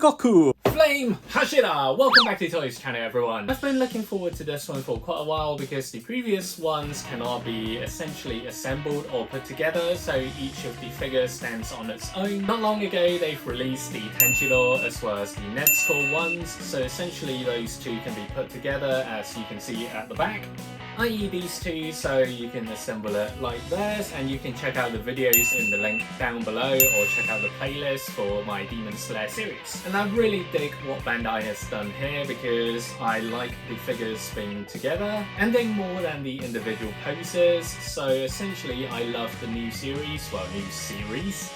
Rengoku! Flame Hashira! Welcome back to Toyo's channel, everyone. I've been looking forward to this one for quite a while because the previous ones cannot be essentially assembled or put together, so each of the figures stands on its own. Not long ago, they've released the Tanjiro as well as the Netsuko ones, so essentially those two can be put together as you can see at the back, i.e. these two, so you can assemble it like this, and you can check out the videos in the link down below or check out the playlist for my Demon Slayer series. And I really dig what Bandai has done here because I like the figures being together and they more than the individual poses, so essentially I love the new series,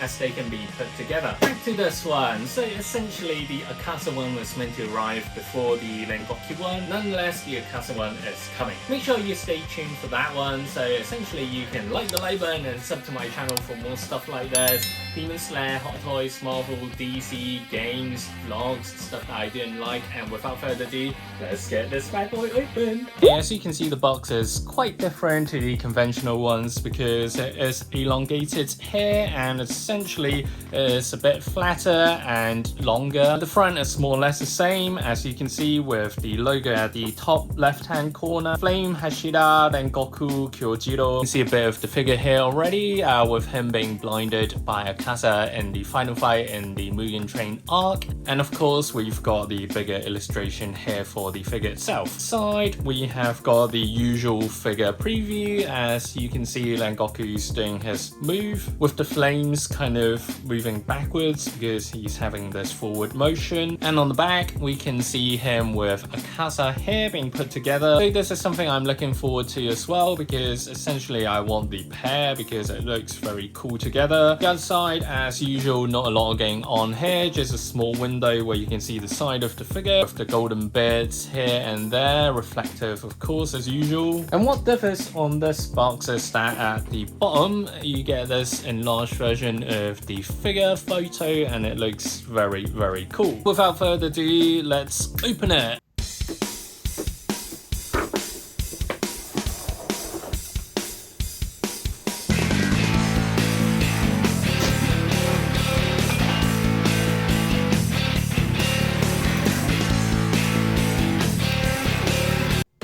as they can be put together. Back to this one, so essentially the Akasa one was meant to arrive before the Rengoku one, nonetheless the Akasa one is coming. Make sure you stay tuned for that one, so essentially you can like the like button and sub to my channel for more stuff like this. Demon Slayer, Hot Toys, Marvel, DC, games, vlogs, stuff that I didn't like, and without further ado, let's get this bad boy open. Yeah, as you can see, the box is quite different to the conventional ones because it is elongated here and essentially is a bit flatter and longer. The front is more or less the same, as you can see with the logo at the top left hand corner. Flame Hashira, Rengoku Kyojiro. You can see a bit of the figure here already with him being blinded by Akasa in the final fight in the Mugen Train arc. And of course, we've got the bigger illustration here for the figure itself. Side, we have got the usual figure preview. As you can see, Rengoku's doing his move with the flames kind of moving backwards because he's having this forward motion. And on the back, we can see him with Akasa here being put together. So this is something I'm looking forward to as well because essentially I want the pair because it looks very cool together. The other side, as usual, not a lot going on here, just a small window where you can see the side of the figure with the golden bits here and there, reflective of course as usual. And what differs on this box is that at the bottom you get this enlarged version of the figure photo and it looks very, very cool. Without further ado, let's open it.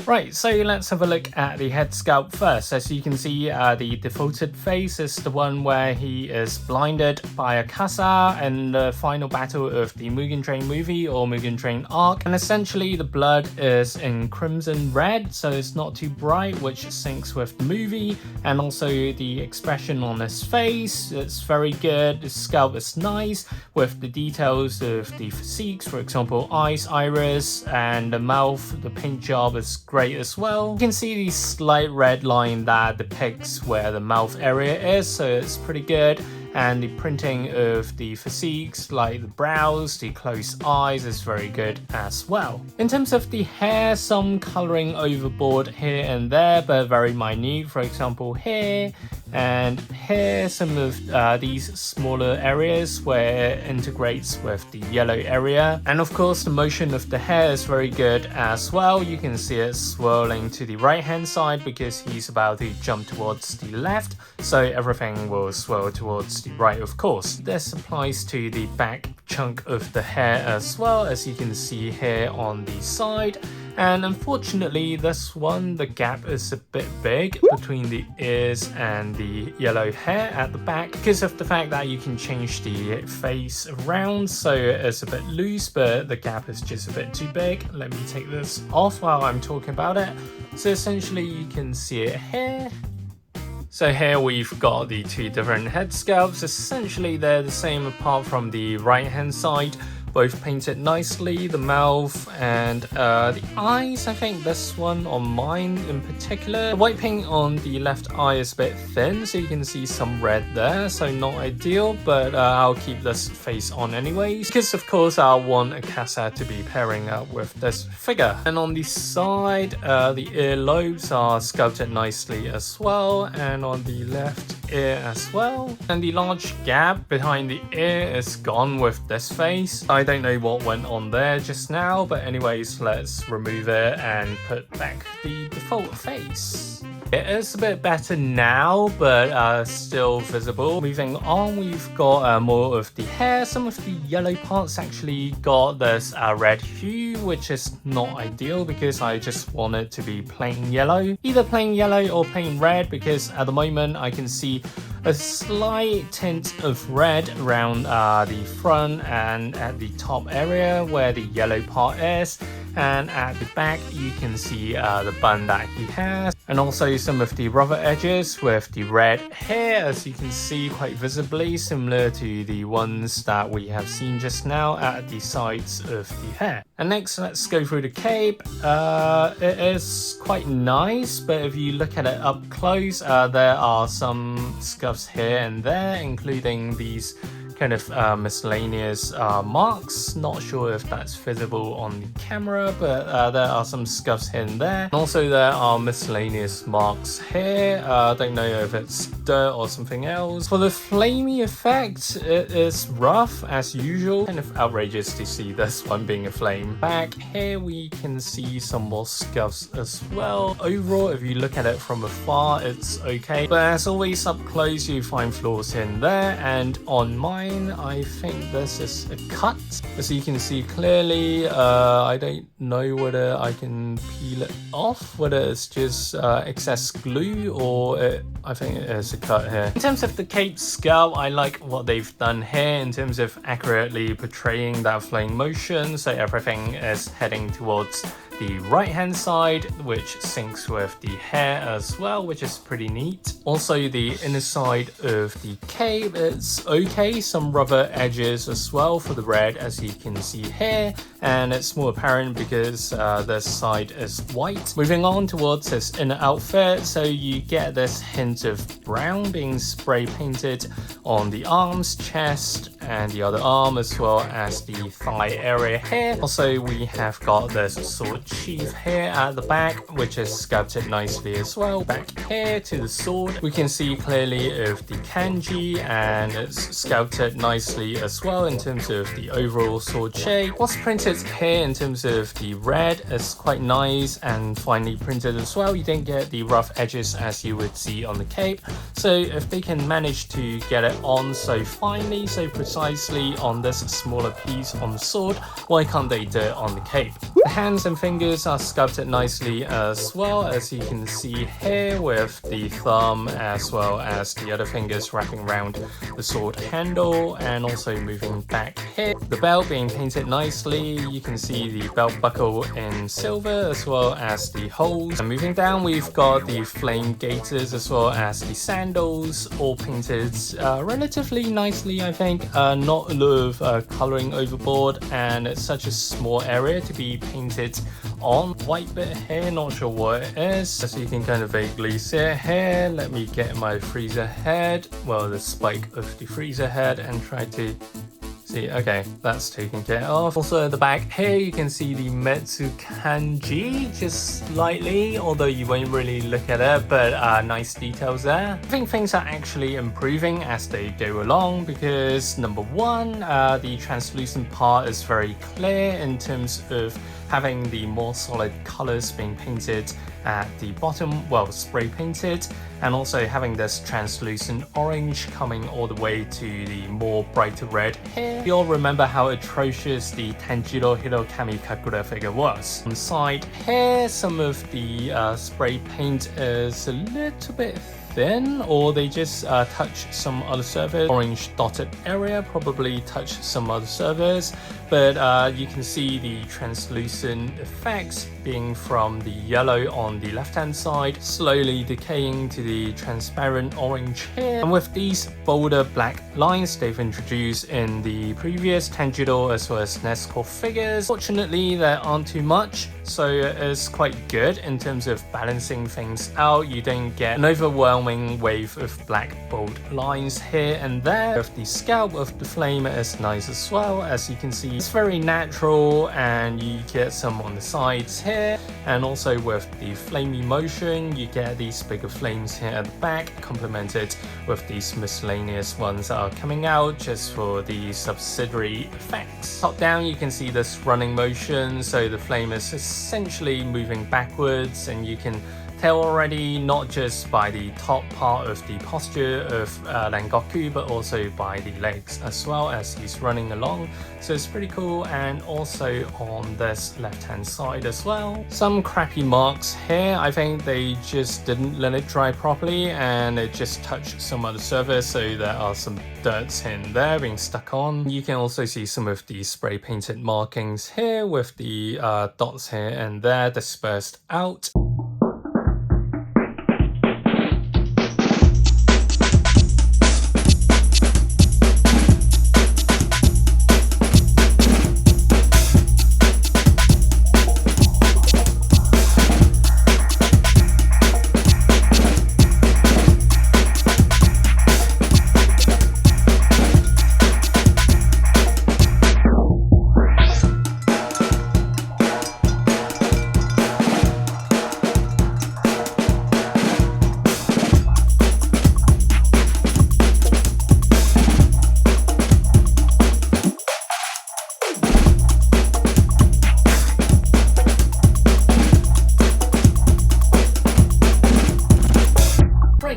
Right, so let's have a look at the head sculpt first. As you can see, the defaulted face is the one where he is blinded by Akasa in the final battle of the Mugen Train movie or Mugen Train arc. And essentially the blood is in crimson red, so it's not too bright, which syncs with the movie. And also the expression on his face, it's very good. The sculpt is nice with the details of the physiques, for example, eyes, iris, and the mouth. The paint job is great as well. You can see the slight red line that depicts where the mouth area is, so it's pretty good. And the printing of the physiques, like the brows, the closed eyes, is very good as well. In terms of the hair, some coloring overboard here and there, but very minute. For example, here and here, some of these smaller areas where it integrates with the yellow area. And of course, the motion of the hair is very good as well. You can see it swirling to the right hand side because he's about to jump towards the left, so everything will swirl towards the right, of course. This applies to the back chunk of the hair as well, as you can see here on the side. And unfortunately, this one, the gap is a bit big between the ears and the yellow hair at the back because of the fact that you can change the face around, so it's a bit loose, but the gap is just a bit too big. Let me take this off while I'm talking about it. So essentially you can see it here. So here we've got the two different head sculpts. Essentially they're the same apart from the right hand side. Both painted nicely, the mouth and the eyes. I think this one on mine in particular. The white paint on the left eye is a bit thin, so you can see some red there, so not ideal, but I'll keep this face on anyways, because of course I want Akasa to be pairing up with this figure. And on the side, the earlobes are sculpted nicely as well, and on the left ear as well. And the large gap behind the ear is gone with this face. I don't know what went on there just now, but anyways, let's remove it and put back the default face. It is a bit better now, but still visible. Moving on, we've got more of the hair. Some of the yellow parts actually got this red hue, which is not ideal because I just want it to be plain yellow. Either plain yellow or plain red, because at the moment I can see a slight tint of red around the front and at the top area where the yellow part is. And at the back you can see the bun that he has, and also some of the rougher edges with the red hair, as you can see quite visibly, similar to the ones that we have seen just now at the sides of the hair. And next, let's go through the cape. It is quite nice, but if you look at it up close, there are some scuffs here and there, including these kind of miscellaneous marks. Not sure if that's visible on the camera, but there are some scuffs here and there. And also there are miscellaneous marks here. Don't know if it's dirt or something else. For the flamey effect, it is rough as usual. Kind of outrageous to see this one being a flame. Back here we can see some more scuffs as well. Overall, if you look at it from afar, it's okay, but as always up close you find flaws here and there. And on mine, I think this is a cut, as you can see clearly. I don't know whether I can peel it off, whether it's just excess glue or I think it is a cut here. In terms of the cape scalp, I like what they've done here in terms of accurately portraying that flame motion, so everything is heading towards the right hand side, which syncs with the hair as well, which is pretty neat. Also the inner side of the cape, it's okay, some rubber edges as well for the red, as you can see here, and it's more apparent because this side is white. Moving on towards his inner outfit, so you get this hint of brown being spray painted on the arms, chest, and the other arm, as well as the thigh area here. Also we have got this sword sheath here at the back, which is sculpted nicely as well. Back here to the sword, we can see clearly of the kanji, and it's sculpted nicely as well in terms of the overall sword shape. What's printed here in terms of the red is quite nice and finely printed as well. You don't get the rough edges as you would see on the cape, so if they can manage to get it on so finely, so precisely on this smaller piece on the sword, why can't they do it on the cape? The hands and fingers are sculpted nicely as well, as you can see here, with the thumb as well as the other fingers wrapping around the sword handle, and also moving back here. The belt being painted nicely, you can see the belt buckle in silver as well as the holes. And moving down, we've got the flame gaiters as well as the sandals, all painted relatively nicely, I think. Not a lot of colouring overboard, and it's such a small area to be painted on. White bit here, not sure what it is, as you can kind of vaguely see it here. Let me get my freezer head, well, the spike of the freezer head, and try to see. Okay, that's taken care of. Also at the back here you can see the Metsu kanji just slightly, although you won't really look at it, but nice details there. I think things are actually improving as they go along, because number one, the translucent part is very clear in terms of having the more solid colors being painted at the bottom, well, spray painted, and also having this translucent orange coming all the way to the more brighter red here. You all remember how atrocious the Tanjiro Hirokami Kakura figure was. On the side here, some of the spray paint is a little bit thin, or they just touch some other surface. Orange dotted area probably touched some other surface, but you can see the translucent effects being from the yellow on the left hand side, slowly decaying to the transparent orange here. And with these bolder black lines they've introduced in the previous Tanjiro as well as Nezuko figures, fortunately there aren't too much, so it's quite good in terms of balancing things out. You don't get an overwhelming wave of black bold lines here and there. With the scalp of the flame, is nice as well, as you can see it's very natural, and you get some on the sides here, and also with the flamey motion you get these bigger flames here at the back, complemented with these miscellaneous ones that are coming out just for the subsidiary effects. Top down you can see this running motion, so the flame is essentially moving backwards, and you can tell already, not just by the top part of the posture of Rengoku, but also by the legs as well as he's running along. So it's pretty cool, and also on this left-hand side as well. Some crappy marks here. I think they just didn't let it dry properly and it just touched some of the surface, so there are some dirts in there being stuck on. You can also see some of the spray painted markings here with the dots here and there dispersed out.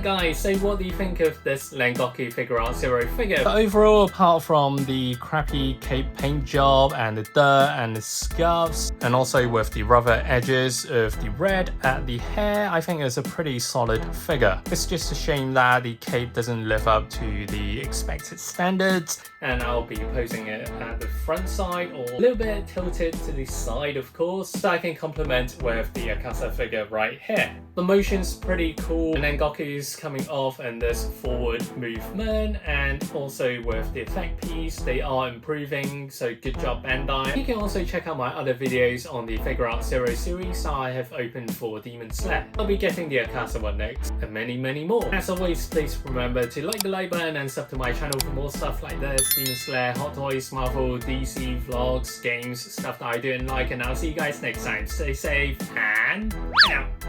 Guys, so what do you think of this Rengoku Figuarts ZERO figure? But overall, apart from the crappy cape paint job and the dirt and the scuffs, and also with the rougher edges of the red at the hair, I think it's a pretty solid figure. It's just a shame that the cape doesn't live up to the expected standards, and I'll be posing it at the front side or a little bit tilted to the side, of course, so I can complement with the Akasa figure right here. The motion's pretty cool, and Rengoku's coming off and this forward movement, and also with the effect piece they are improving, so good job Bandai. You can also check out my other videos on the Figuarts ZERO series that I have opened for Demon Slayer. I'll be getting the Akasa one next, and many more. As always, please remember to like the like button and sub to my channel for more stuff like this: Demon Slayer, Hot Toys, Marvel, DC, vlogs, games, stuff that I do and like, and I'll see you guys next time. Stay safe and out.